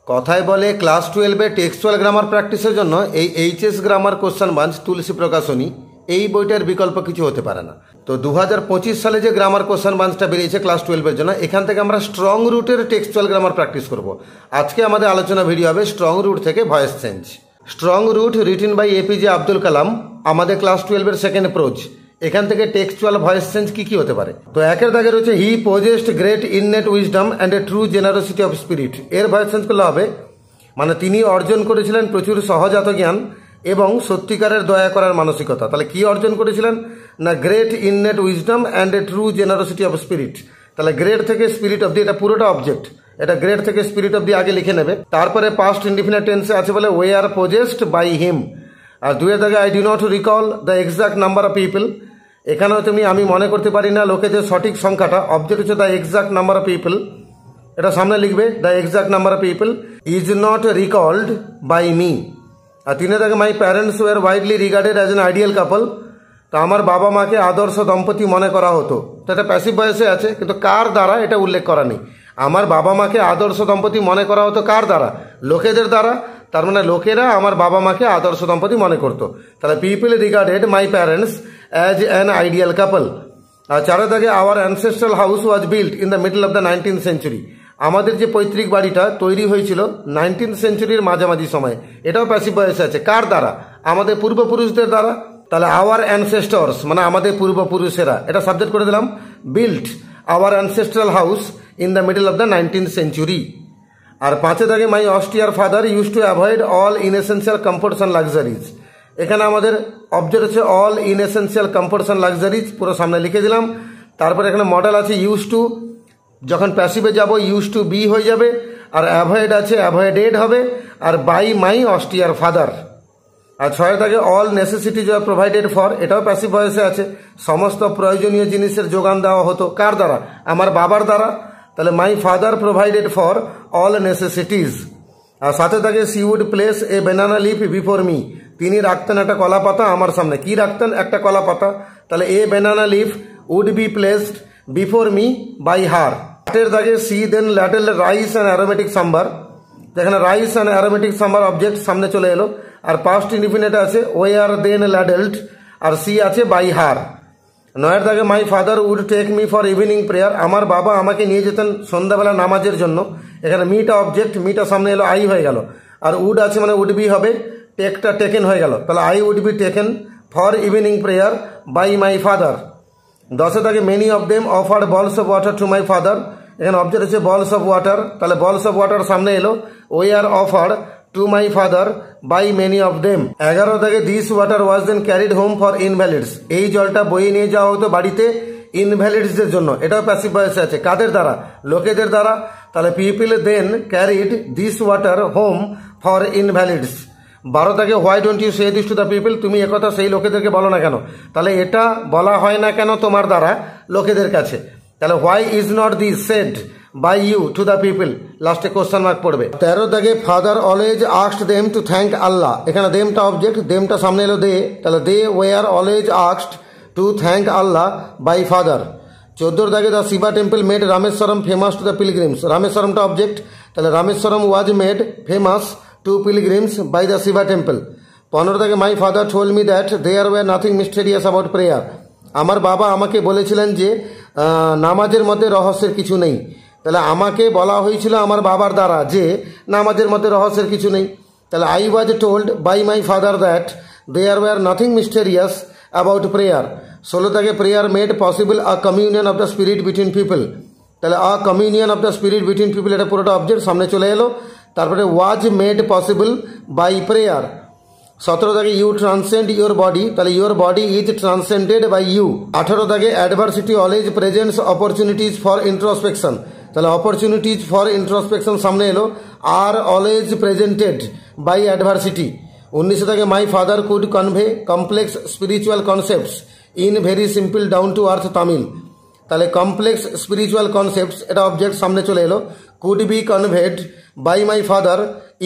কথায় বলে class 12-এ textual grammar প্র্যাকটিসের জন্য এই এইচএস গ্রামার কোশ্চেন বাঞ্চ তুলসী প্রকাশনী এই বইটার বিকল্প কিছু হতে পারে না। তো 2025 সালে যে গ্রামার কোশ্চেন বাঞ্চটা বেরিয়েছে ক্লাস 12-এর জন্য, এখান থেকে আমরা স্ট্রং রুটের টেক্সচুয়াল গ্রামার প্র্যাকটিস করব। আজকে আমাদের আলোচনা ভিডিও হবে স্ট্রং রুট থেকে voice change. Strong root written by APJ Abdul Kalam, আমাদের ক্লাস 12-এর সেকেন্ড অ্যাপ্রোচ। এখান থেকে টেক্সচুয়াল ভয়েস চেঞ্জ কি হতে পারে? তো একের দাগে রয়েছে he possessed great innate wisdom and a true generosity of spirit. এর ভয়েস চেঞ্জ করলে হবে মানে তিনি অর্জন করেছিলেন প্রচুর সহজাত জ্ঞান এবং সত্যিকারের দয়া করার মানসিকতা। তাহলে কি অর্জন করেছিলেন না great innate wisdom and a true generosity of spirit. তাহলে গ্রেট থেকে স্পিরিট অব দি, এটা পুরোটা অবজেক্ট, এটা গ্রেট থেকে স্পিরিট অব দি আগে লিখে নেবে। তারপরে পাস্ট ইনডিফিনিট টেন্সে আছে বলে were possessed by him. আর দুয়ের দাগে I do not recall the exact number of people. এখানেও তুমি আমি মনে করতে পারি না লোকেদের সঠিক সংখ্যাটা, অবজেক্ট হচ্ছে the exact number of people, এটা সামনে লিখবে the exact number of people is not recalled by me. আর তিনে দাগে my parents were widely regarded as an ideal couple. তো আমার বাবা মাকে আদর্শ দম্পতি মনে করা হতো। তো এটা প্যাসিভ ভয়েসে আছে, কিন্তু কার দ্বারা এটা উল্লেখ করা নেই। আমার বাবা মাকে আদর্শ দম্পতি মনে করা হতো কার দ্বারা? লোকেদের দ্বারা। তার মানে লোকেরা আমার বাবা মাকে আদর্শ দম্পতি মনে করতো। তাহলে people regarded my parents as an ideal couple. আর চারের দাগে our ancestral house was built in the middle of the 19th century. আমাদের যে পৈতৃক বাড়িটা তৈরি হয়েছিল 19th সেঞ্চুরির মাঝামাঝি সময়ে। এটাও প্যাসিভ ভয়েসে আছে, কার দ্বারা? আমাদের পূর্বপুরুষদের দ্বারা। তাহলে আওয়ার অ্যানসেস্টরস মানে আমাদের পূর্বপুরুষেরা, এটা সাবজেক্ট করে দিলাম built our ancestral house in the middle of the 19th century. আর পাঁচে দাগে my austere father used to avoid all inessential comforts and luxuries. এখানে আমাদের অবজেক্ট হচ্ছে all inessential comforts and luxuries, পুরো সামনে লিখে দিলাম। তারপরে এখানে মডেল আছে ইউজ টু, যখন প্যাসিভে যাব ইউজ টু বি হয়ে যাবে। আর অ্যাভয়েড আছে অ্যাভয়েডেড হবে। আর বাই মাই অস্টিয়ার ফাদার। আর ছয়ের দাগে all necessities R provided for, এটাও প্যাসিভ ভয়েসে আছে। সমস্ত প্রয়োজনীয় জিনিসের যোগান দেওয়া হতো কার দ্বারা? আমার বাবার দ্বারা। তাহলে my father provided for all necessities. আর সাথে থাকে she would place a banana leaf before me. তিনি রাখতেন একটা কলা পাতা আমার সামনে। কি রাখতেন? একটা কলা পাতা। তাহলে a banana leaf would be placed before me by her. আটের দাগে she then ladled rice and aromatic sambar. যেখানে rice and aromatic sambar object সামনে চলে এলো। আর পাস্ট ইনডিফিনিট আছে ওয়ে আর দেন ল্যাডেল্ড। আর সি আছে বাই হার। নয়ের দাগে my father would take me for evening prayer. আমার বাবা আমাকে নিয়ে যেতেন সন্ধ্যাবেলা নামাজের জন্য। এখানে মিটা অবজেক্ট, মিটা সামনে এলো আই হয়ে গেল। আর উড আছে মানে উড বি হবে, টেকটা টেকেন হয়ে গেল। তাহলে I would be taken for evening prayer by my father. দশে দাগে many of them offered bowls of water to my father. এখানে অবজেক্ট হচ্ছে বলস অফ ওয়াটার। তাহলে বলস অফ ওয়াটার সামনে এলো were offered to my father by many of them. 11 দাগে this water was then carried home for invalids. এই জলটা বয়ে নিয়ে যাওয়া হতো বাড়িতে ইনভ্যালিডসদের জন্য। এটাও প্যাসিভ ভয়েসে আছে, কাদের দ্বারা? লোকেদের দ্বারা। তাহলে people then carried this water home for invalids. 12 দাগে why don't you say this to the people. তুমি একথা সেই লোকেদেরকে বলো না কেন? তাহলে এটা বলা হয় না কেন তোমার দ্বারা লোকেদের কাছে? তাহলে why is not this said by you to the people, লাস্টে কোশ্চেন মার্ক পড়বে। 13 দাগে father always asked them to thank Allah. এখানে দেমটা অবজেক্ট, দেমটা সামনে এলো দে। তাহলে they were always asked to thank Allah by father. 14 দাগে the Shiva temple made Rameswaram famous to the pilgrims. রামেশ্বরমটা অবজেক্ট। তাহলে Rameswaram was made famous to pilgrims by the Shiva temple. 15 দাগে my father told me that there were nothing mysterious about prayer. আমার বাবা আমাকে বলেছিলেন যে নামাজের মধ্যে রহস্যের কিছু নেই। তাহলে আমাকে বলা হয়েছিল আমার বাবার দ্বারা যে নামাজের মধ্যে রহস্যের কিছু নেই। তাহলে I was told by my father that there were nothing mysterious about prayer. 16 দাগে prayer made possible a communion of the spirit between people. তাহলে a communion of the spirit between people, এটা পুরোটা অবজেক্ট সামনে চলে এলো। তারপরে was made possible by prayer. 17 দাগে you transcend your body. তাহলে your body is transcended by you. 18 দাগে adversity always presents opportunities for introspection. তাহলে অপরচুনিটিজ ফর ইন্ট্রোস্পেকশন সামনে এলো আর অলওয়েজ প্রেজেন্টেড বাই অ্যাডভার্সিটি। 19 দাগে my father could convey complex spiritual concepts in very simple down to earth Tamil. তাহলে complex spiritual concepts, এটা object সামনে চলে এলো। Could be conveyed by my father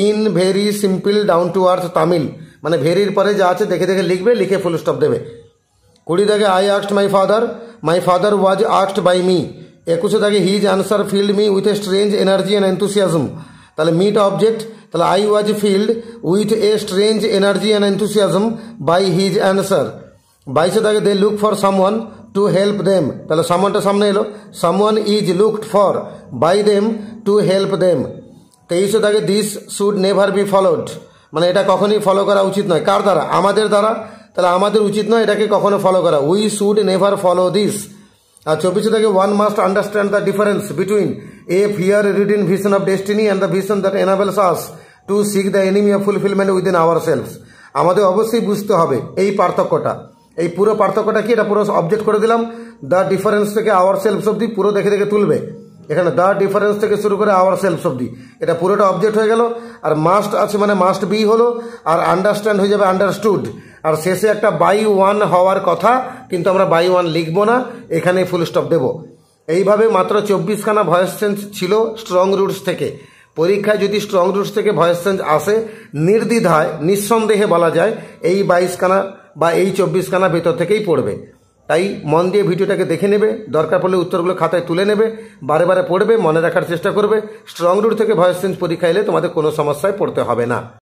in very simple down to earth Tamil. মানে ভেরির পরে যা আছে দেখে দেখে লিখবে, লিখে ফুল স্টপ দেবে। 20 দাগে I asked my father was asked by me. 21 দাগে his answer filled me with a strange energy and enthusiasm. তাহলে মিট অবজেক্ট, তাহলে I was filled with a strange energy and enthusiasm by his answer. 22 দাগে they look for someone to help them, তাহলে সামওয়ানটা সামনে এলো, someone is looked for by them to help them. 23 দাগে this should never be followed, মানে এটা কখনই follow করা উচিত নয়, কার দ্বারা? আমাদের দ্বারা, তাহলে আমাদের উচিত নয় এটাকে কখনো ফলো করা, we should never follow this. আর 24 থেকে one must understand the difference between a fear ridden vision of destiny and the vision that enables us to seek the enemy of fulfilment within our selves. আমাদের অবশ্যই বুঝতে হবে এই পার্থক্যটা, এই পুরো পার্থক্যটা কি, এটা পুরো অবজেক্ট করে দিলাম। দ্য ডিফারেন্স থেকে আওয়ার সেলফস অব্দি পুরো দেখে দেখে তুলবে, এখানে দ্য ডিফারেন্স থেকে শুরু করে আওয়ার সেলফস অব্দি, এটা পুরোটা অবজেক্ট হয়ে গেল। আর মাস্ট আছে মানে মাস্ট বি হলো, আর আন্ডারস্ট্যান্ড হয়ে যাবে আন্ডারস্টুড, আর শেষে একটা বাই ওয়ান হওয়ার কথা, কিন্তু আমরা বাই ওয়ান লিখবো না, এখানে ফুল স্টপ দেবো। এইভাবে মাত্র 24খানা ভয়েস চেঞ্জ ছিল স্ট্রং রুটস থেকে। পরীক্ষায় যদি স্ট্রং রুটস থেকে ভয়েস চেঞ্জ আসে, নির্দ্বিধায় নিঃসন্দেহে বলা যায় এই 22খানা বা এই 24খানা ভেতর থেকেই পড়বে। তাই মন দিয়ে ভিডিওটাকে দেখে নেবে, দরকার পড়লে উত্তরগুলো খাতায় তুলে নেবে, বারে বারে পড়বে, মনে রাখার চেষ্টা করবে। স্ট্রং রুট থেকে ভয়েস চেঞ্জ পরীক্ষা এলে তোমাদের কোনো সমস্যায় পড়তে হবে না।